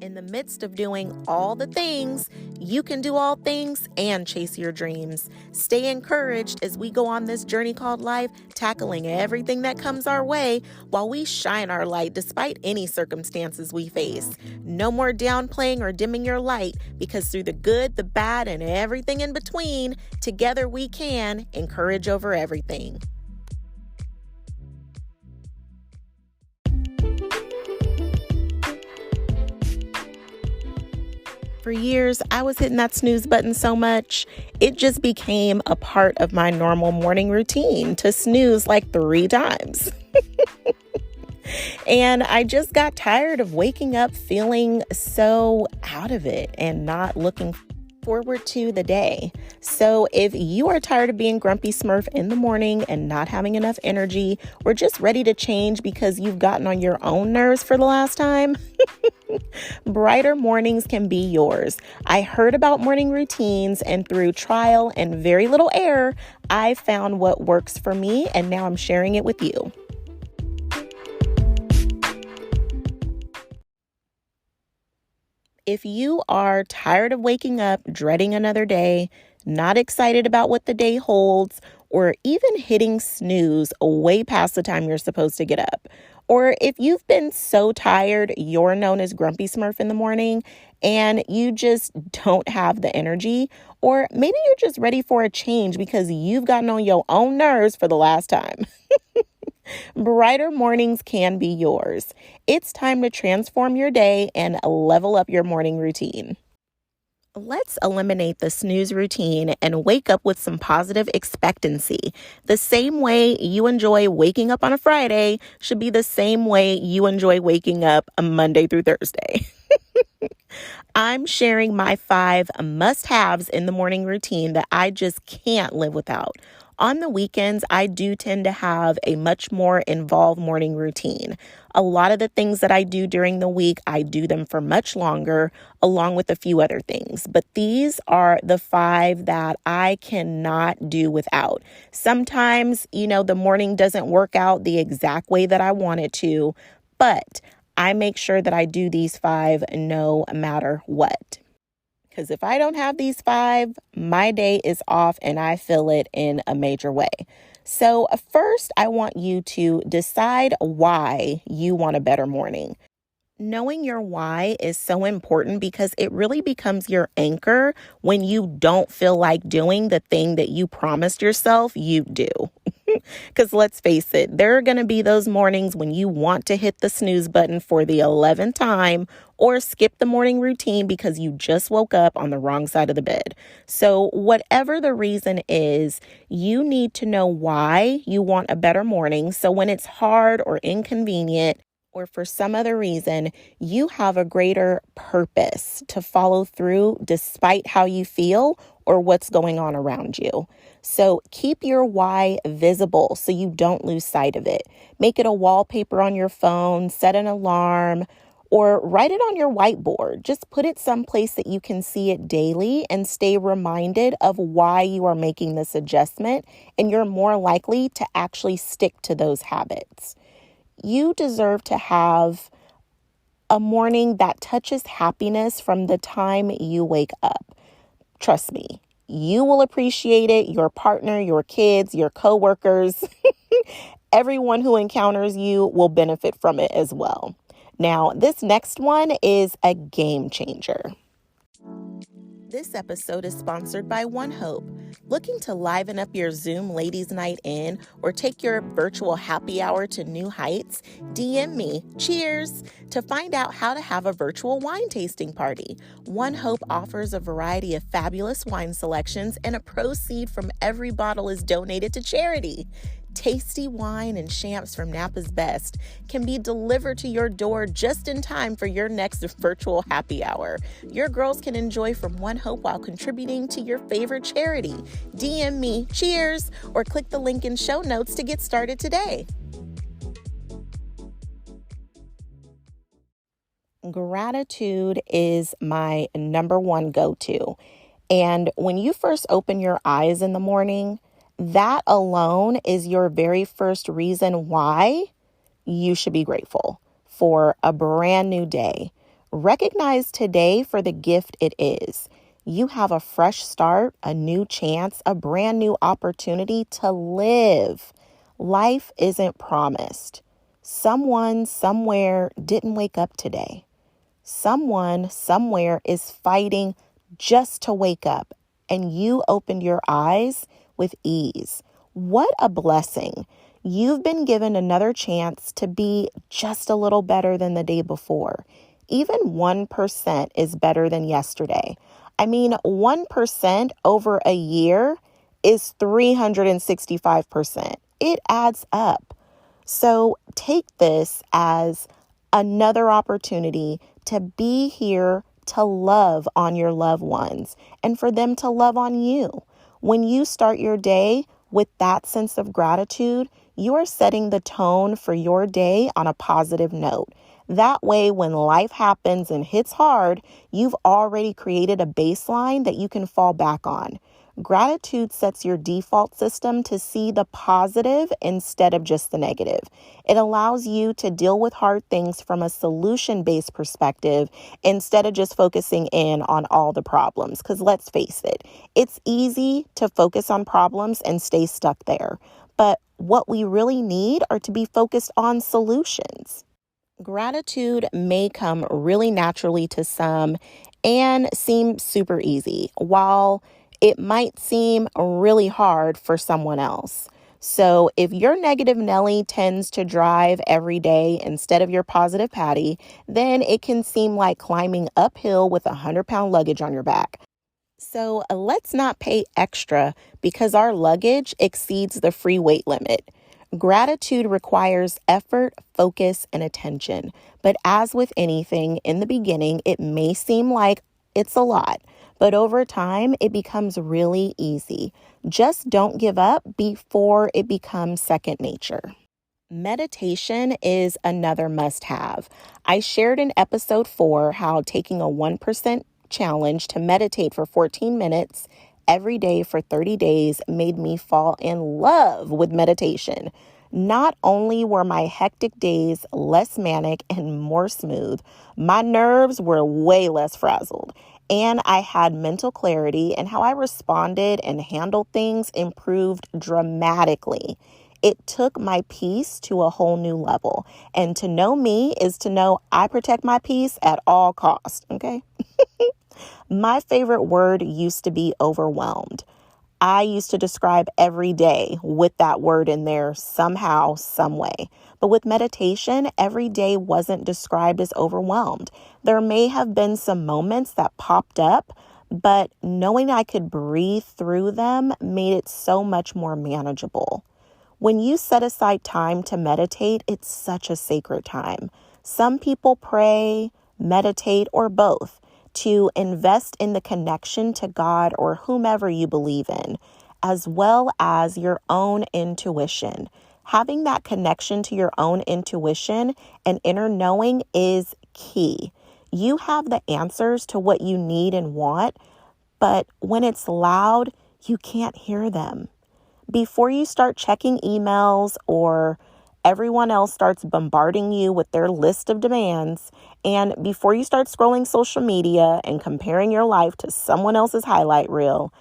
In the midst of doing all the things, you can do all things and chase your dreams. Stay encouraged as we go on this journey called life, tackling everything that comes our way while we shine our light despite any circumstances we face. No more downplaying or dimming your light, because through the good, the bad, and everything in between, together we can encourage over everything. For years, I was hitting that snooze button so much, it just became a part of my normal morning routine to snooze like 3 times. And I just got tired of waking up feeling so out of it and not looking forward to the day. So if you are tired of being grumpy Smurf in the morning and not having enough energy, or just ready to change because you've gotten on your own nerves for the last time, brighter mornings can be yours. I heard about morning routines, and through trial and very little error, I found what works for me, and now I'm sharing it with you. If you are tired of waking up, dreading another day, not excited about what the day holds, or even hitting snooze way past the time you're supposed to get up, or if you've been so tired you're known as Grumpy Smurf in the morning and you just don't have the energy, or maybe you're just ready for a change because you've gotten on your own nerves for the last time. Brighter mornings can be yours. It's time to transform your day and level up your morning routine. Let's eliminate the snooze routine and wake up with some positive expectancy. The same way you enjoy waking up on a Friday should be the same way you enjoy waking up a Monday through Thursday. I'm sharing my 5 must-haves in the morning routine that I just can't live without. On the weekends, I do tend to have a much more involved morning routine. A lot of the things that I do during the week, I do them for much longer, along with a few other things. But these are the 5 that I cannot do without. Sometimes, the morning doesn't work out the exact way that I want it to, but I make sure that I do these 5 no matter what. Because if I don't have these 5, my day is off and I feel it in a major way. So first, I want you to decide why you want a better morning. Knowing your why is so important because it really becomes your anchor when you don't feel like doing the thing that you promised yourself you'd do. Because let's face it, there are going to be those mornings when you want to hit the snooze button for the 11th time or skip the morning routine because you just woke up on the wrong side of the bed. So whatever the reason is, you need to know why you want a better morning. So when it's hard or inconvenient, or for some other reason, you have a greater purpose to follow through despite how you feel or what's going on around you. So keep your why visible so you don't lose sight of it. Make it a wallpaper on your phone, set an alarm, or write it on your whiteboard. Just put it someplace that you can see it daily and stay reminded of why you are making this adjustment, and you're more likely to actually stick to those habits. You deserve to have a morning that touches happiness from the time you wake up. Trust me, you will appreciate it. Your partner, your kids, your coworkers, everyone who encounters you will benefit from it as well. Now, this next one is a game changer. This episode is sponsored by One Hope. Looking to liven up your Zoom ladies' night in or take your virtual happy hour to new heights? DM me, cheers, to find out how to have a virtual wine tasting party. One Hope offers a variety of fabulous wine selections, and a proceed from every bottle is donated to charity. Tasty wine and champs from Napa's Best can be delivered to your door just in time for your next virtual happy hour. Your girls can enjoy from One Hope while contributing to your favorite charity. DM me, cheers, or click the link in show notes to get started today. Gratitude is my number one go-to. And when you first open your eyes in the morning, that alone is your very first reason why you should be grateful for a brand new day. Recognize today for the gift it is. You have a fresh start, a new chance, a brand new opportunity to live. Life isn't promised. Someone somewhere didn't wake up today. Someone somewhere is fighting just to wake up, and you opened your eyes with ease. What a blessing. You've been given another chance to be just a little better than the day before. Even 1% is better than yesterday. 1% over a year is 365%. It adds up. So take this as another opportunity to be here to love on your loved ones and for them to love on you. When you start your day with that sense of gratitude, you are setting the tone for your day on a positive note. That way, when life happens and hits hard, you've already created a baseline that you can fall back on. Gratitude sets your default system to see the positive instead of just the negative. It allows you to deal with hard things from a solution-based perspective instead of just focusing in on all the problems. Because let's face it, it's easy to focus on problems and stay stuck there. But what we really need are to be focused on solutions. Gratitude may come really naturally to some and seem super easy, while it might seem really hard for someone else. So if your negative Nelly tends to drive every day instead of your positive Patty, then it can seem like climbing uphill with 100-pound luggage on your back. So let's not pay extra because our luggage exceeds the free weight limit. Gratitude requires effort, focus, and attention. But as with anything, in the beginning, it may seem like it's a lot, but over time, it becomes really easy. Just don't give up before it becomes second nature. Meditation is another must-have. I shared in episode 4 how taking a 1% challenge to meditate for 14 minutes every day for 30 days made me fall in love with meditation. Not only were my hectic days less manic and more smooth, my nerves were way less frazzled, and I had mental clarity, and how I responded and handled things improved dramatically. It took my peace to a whole new level. And to know me is to know I protect my peace at all costs, okay? My favorite word used to be overwhelmed. I used to describe every day with that word in there somehow, some way. But with meditation, every day wasn't described as overwhelmed. There may have been some moments that popped up, but knowing I could breathe through them made it so much more manageable. When you set aside time to meditate, it's such a sacred time. Some people pray, meditate, or both to invest in the connection to God or whomever you believe in, as well as your own intuition. Having that connection to your own intuition and inner knowing is key. You have the answers to what you need and want, but when it's loud, you can't hear them. Before you start checking emails or everyone else starts bombarding you with their list of demands, and before you start scrolling social media and comparing your life to someone else's highlight reel,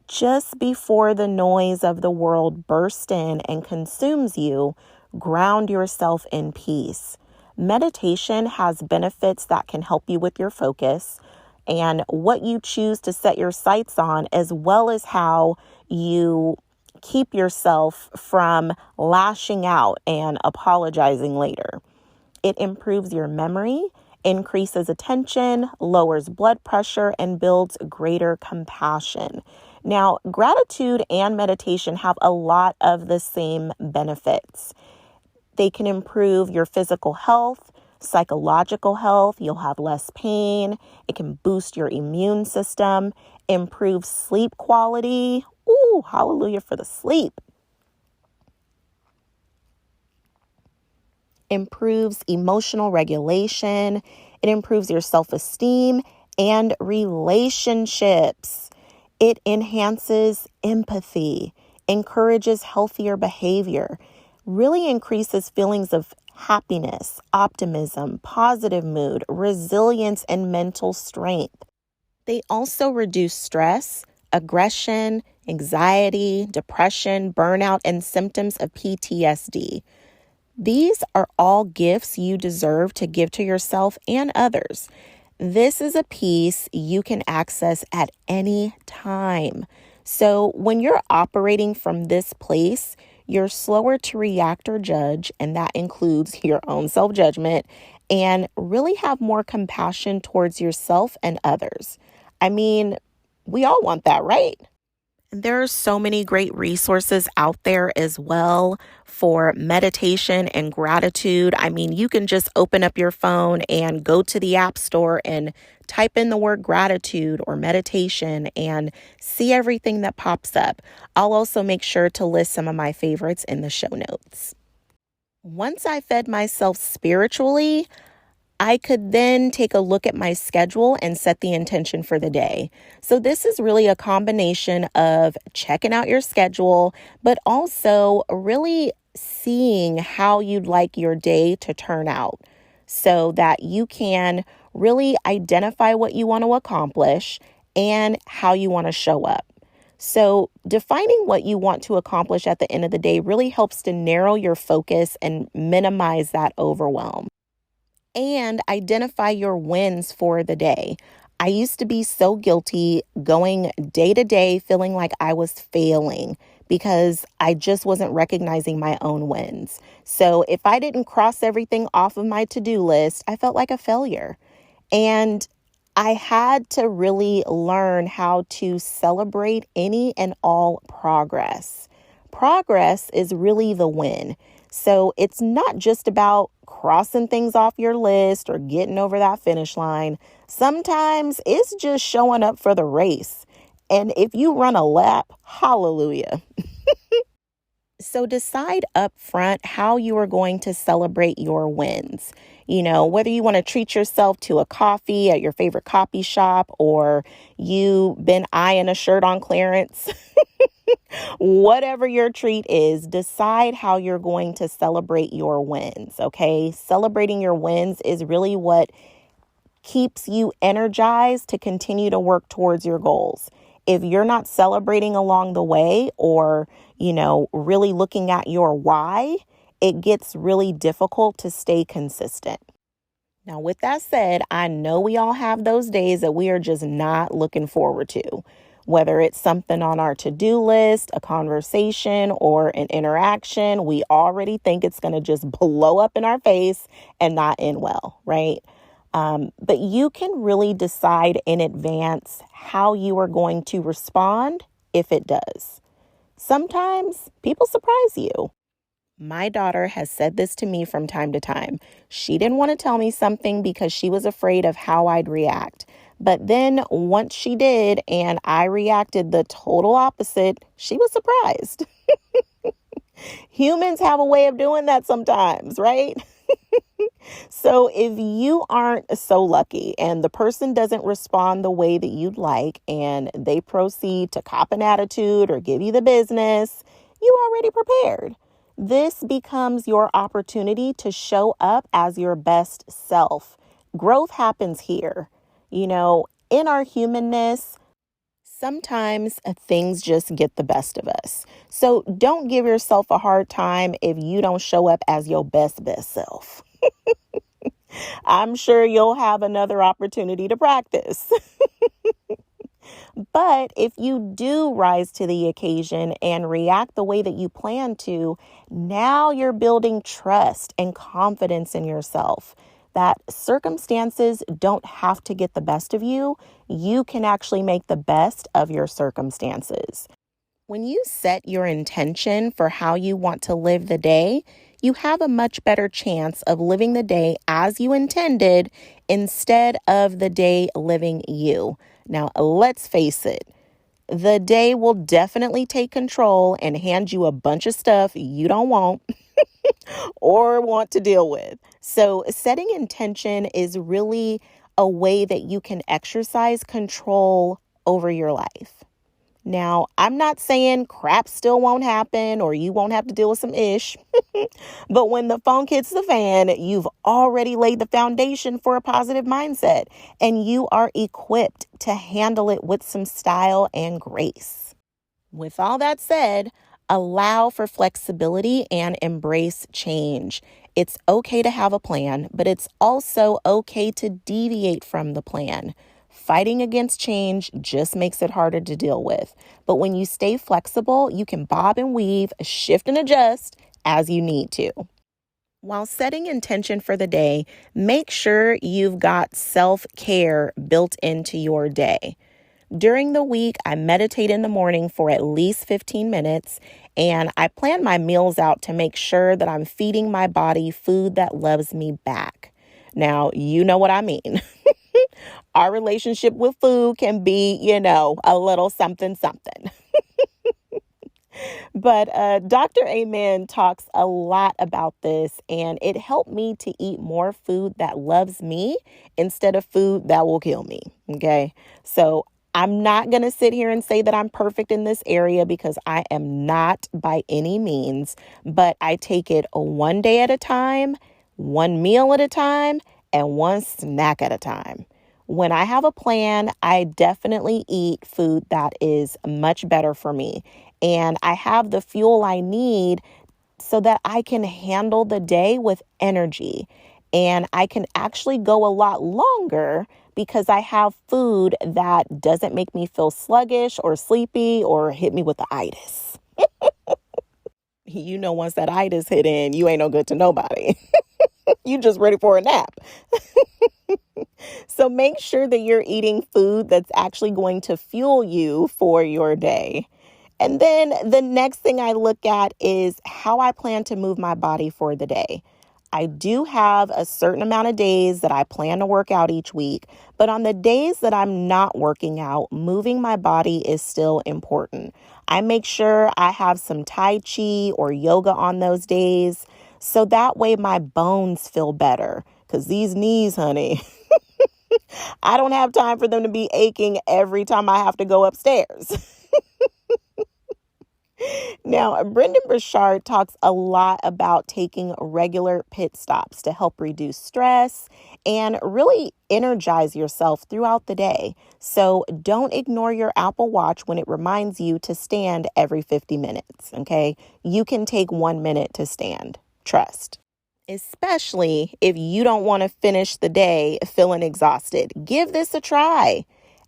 just before the noise of the world bursts in and consumes you, ground yourself in peace. Meditation has benefits that can help you with your focus and what you choose to set your sights on, as well as how you keep yourself from lashing out and apologizing later. It improves your memory, increases attention, lowers blood pressure, and builds greater compassion. Now, gratitude and meditation have a lot of the same benefits. They can improve your physical health, psychological health. You'll have less pain. It can boost your immune system, improve sleep quality. Ooh, hallelujah for the sleep. Improves emotional regulation. It improves your self-esteem and relationships. It enhances empathy, encourages healthier behavior, really increases feelings of happiness, optimism, positive mood, resilience, and mental strength. They also reduce stress, aggression, anxiety, depression, burnout, and symptoms of PTSD. These are all gifts you deserve to give to yourself and others. This is a peace you can access at any time. So when you're operating from this place, you're slower to react or judge, and that includes your own self-judgment, and really have more compassion towards yourself and others. I mean, we all want that, right? There are so many great resources out there as well for meditation and gratitude. I mean, you can just open up your phone and go to the App Store and type in the word gratitude or meditation and see everything that pops up. I'll also make sure to list some of my favorites in the show notes. Once I fed myself spiritually, I could then take a look at my schedule and set the intention for the day. So this is really a combination of checking out your schedule, but also really seeing how you'd like your day to turn out so that you can really identify what you want to accomplish and how you want to show up. So defining what you want to accomplish at the end of the day really helps to narrow your focus and minimize that overwhelm. And identify your wins for the day. I used to be so guilty going day to day feeling like I was failing because I just wasn't recognizing my own wins. So if I didn't cross everything off of my to-do list, I felt like a failure. And I had to really learn how to celebrate any and all progress. Progress is really the win. So it's not just about crossing things off your list or getting over that finish line. Sometimes it's just showing up for the race. And if you run a lap, hallelujah. So decide up front how you are going to celebrate your wins. You know, whether you want to treat yourself to a coffee at your favorite coffee shop or you've been eyeing a shirt on clearance. Whatever your treat is, decide how you're going to celebrate your wins, okay? Celebrating your wins is really what keeps you energized to continue to work towards your goals. If you're not celebrating along the way or, really looking at your why, it gets really difficult to stay consistent. Now, with that said, I know we all have those days that we are just not looking forward to. Whether it's something on our to-do list, a conversation, or an interaction, we already think it's going to just blow up in our face and not end well, right? But you can really decide in advance how you are going to respond if it does. Sometimes people surprise you. My daughter has said this to me from time to time. She didn't want to tell me something because she was afraid of how I'd react. But then once she did and I reacted the total opposite, she was surprised. Humans have a way of doing that sometimes, right? So if you aren't so lucky and the person doesn't respond the way that you'd like and they proceed to cop an attitude or give you the business, you already prepared. This becomes your opportunity to show up as your best self. Growth happens here. In our humanness, sometimes things just get the best of us. So don't give yourself a hard time if you don't show up as your best self. I'm sure you'll have another opportunity to practice. But if you do rise to the occasion and react the way that you plan to, now you're building trust and confidence in yourself. That circumstances don't have to get the best of you. You can actually make the best of your circumstances. When you set your intention for how you want to live the day, you have a much better chance of living the day as you intended instead of the day living you. Now, let's face it, the day will definitely take control and hand you a bunch of stuff you don't want or want to deal with. So setting intention is really a way that you can exercise control over your life. Now, I'm not saying crap still won't happen or you won't have to deal with some ish, but when the phone hits the fan, you've already laid the foundation for a positive mindset and you are equipped to handle it with some style and grace. With all that said, allow for flexibility and embrace change. It's okay to have a plan, but it's also okay to deviate from the plan. Fighting against change just makes it harder to deal with. But when you stay flexible, you can bob and weave, shift and adjust as you need to. While setting intention for the day, make sure you've got self-care built into your day. During the week, I meditate in the morning for at least 15 minutes, and I plan my meals out to make sure that I'm feeding my body food that loves me back. Now, you know what I mean. Our relationship with food can be, a little something, something. But Dr. Amen talks a lot about this, and it helped me to eat more food that loves me instead of food that will kill me. Okay, so I'm not going to sit here and say that I'm perfect in this area because I am not by any means, but I take it one day at a time, one meal at a time, and one snack at a time. When I have a plan, I definitely eat food that is much better for me. And I have the fuel I need so that I can handle the day with energy. And I can actually go a lot longer because I have food that doesn't make me feel sluggish or sleepy or hit me with the itis. Once that itis hit in, you ain't no good to nobody. You just ready for a nap. So make sure that you're eating food that's actually going to fuel you for your day. And then the next thing I look at is how I plan to move my body for the day. I do have a certain amount of days that I plan to work out each week, but on the days that I'm not working out, moving my body is still important. I make sure I have some Tai Chi or yoga on those days, so that way my bones feel better. Because these knees, honey, I don't have time for them to be aching every time I have to go upstairs. Now, Brendan Burchard talks a lot about taking regular pit stops to help reduce stress and really energize yourself throughout the day. So don't ignore your Apple Watch when it reminds you to stand every 50 minutes, okay? You can take 1 minute to stand. Trust. Especially if you don't want to finish the day feeling exhausted. Give this a try.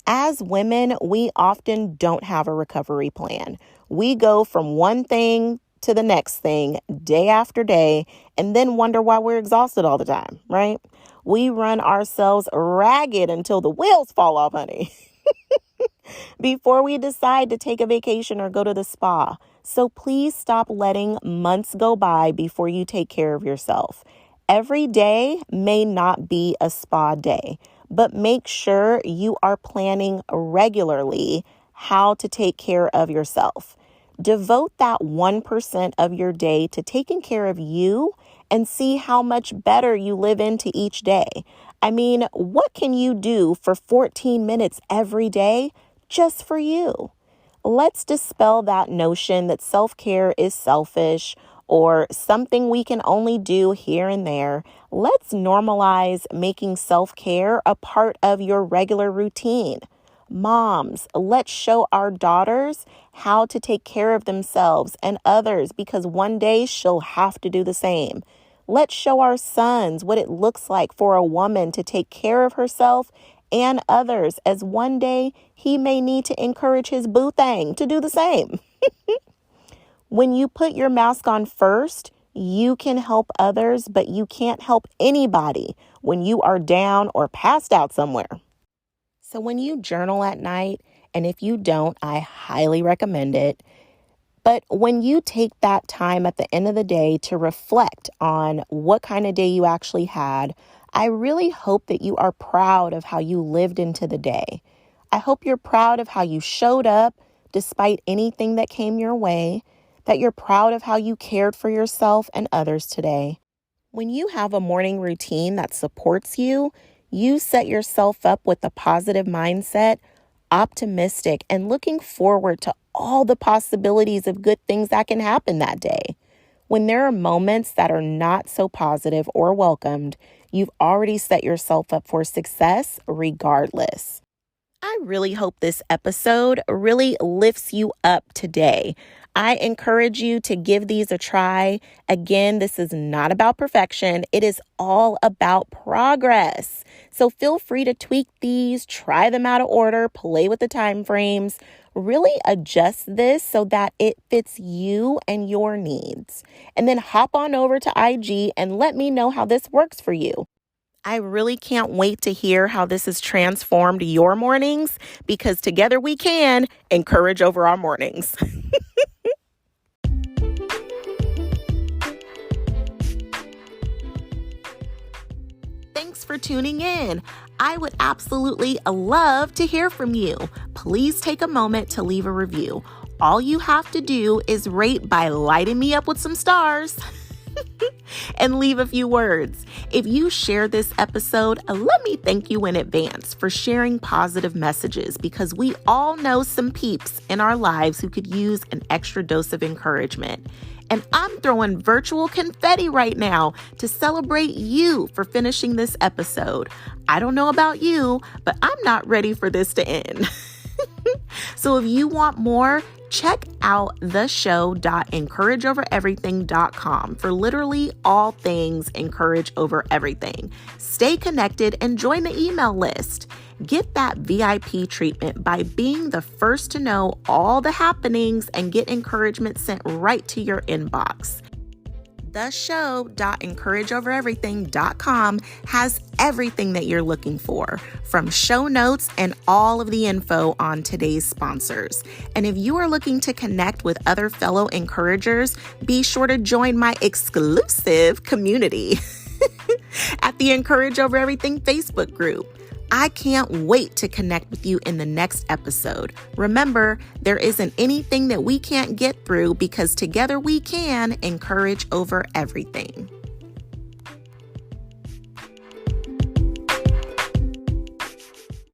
As women, we often don't have a recovery plan. We go from one thing to the next thing day after day and then wonder why we're exhausted all the time, right? We run ourselves ragged until the wheels fall off, honey, before we decide to take a vacation or go to the spa. So please stop letting months go by before you take care of yourself. Every day may not be a spa day, but make sure you are planning regularly how to take care of yourself. Devote that 1% of your day to taking care of you and see how much better you live into each day. I mean, what can you do for 14 minutes every day just for you? Let's dispel that notion that self-care is selfish or something we can only do here and there. Let's normalize making self-care a part of your regular routine. Moms, let's show our daughters how to take care of themselves and others because one day she'll have to do the same. Let's show our sons what it looks like for a woman to take care of herself and others, as one day he may need to encourage his boo thing to do the same. When you put your mask on first, you can help others, but you can't help anybody when you are down or passed out somewhere. So when you journal at night, and if you don't, I highly recommend it. But when you take that time at the end of the day to reflect on what kind of day you actually had, I really hope that you are proud of how you lived into the day. I hope you're proud of how you showed up despite anything that came your way, that you're proud of how you cared for yourself and others today. When you have a morning routine that supports you, you set yourself up with a positive mindset, optimistic, and looking forward to all the possibilities of good things that can happen that day. When there are moments that are not so positive or welcomed, you've already set yourself up for success regardless. I really hope this episode really lifts you up today. I encourage you to give these a try. Again, this is not about perfection. It is all about progress. So feel free to tweak these, try them out of order, play with the time frames, really adjust this so that it fits you and your needs. And then hop on over to IG and let me know how this works for you. I really can't wait to hear how this has transformed your mornings, because together we can encourage over our mornings. Thanks for tuning in. I would absolutely love to hear from you. Please take a moment to leave a review. All you have to do is rate by lighting me up with some stars. And leave a few words. If you share this episode, let me thank you in advance for sharing positive messages, because we all know some peeps in our lives who could use an extra dose of encouragement. And I'm throwing virtual confetti right now to celebrate you for finishing this episode. I don't know about you, but I'm not ready for this to end. So if you want more, check out theshow.encourageovereverything.com for literally all things Encourage Over Everything. Stay connected and join the email list. Get that VIP treatment by being the first to know all the happenings and get encouragement sent right to your inbox. theshow.encourageovereverything.com has everything that you're looking for, from show notes and all of the info on today's sponsors. And if you are looking to connect with other fellow encouragers, be sure to join my exclusive community at the Encourage Over Everything Facebook group. I can't wait to connect with you in the next episode. Remember, there isn't anything that we can't get through, because together we can encourage over everything.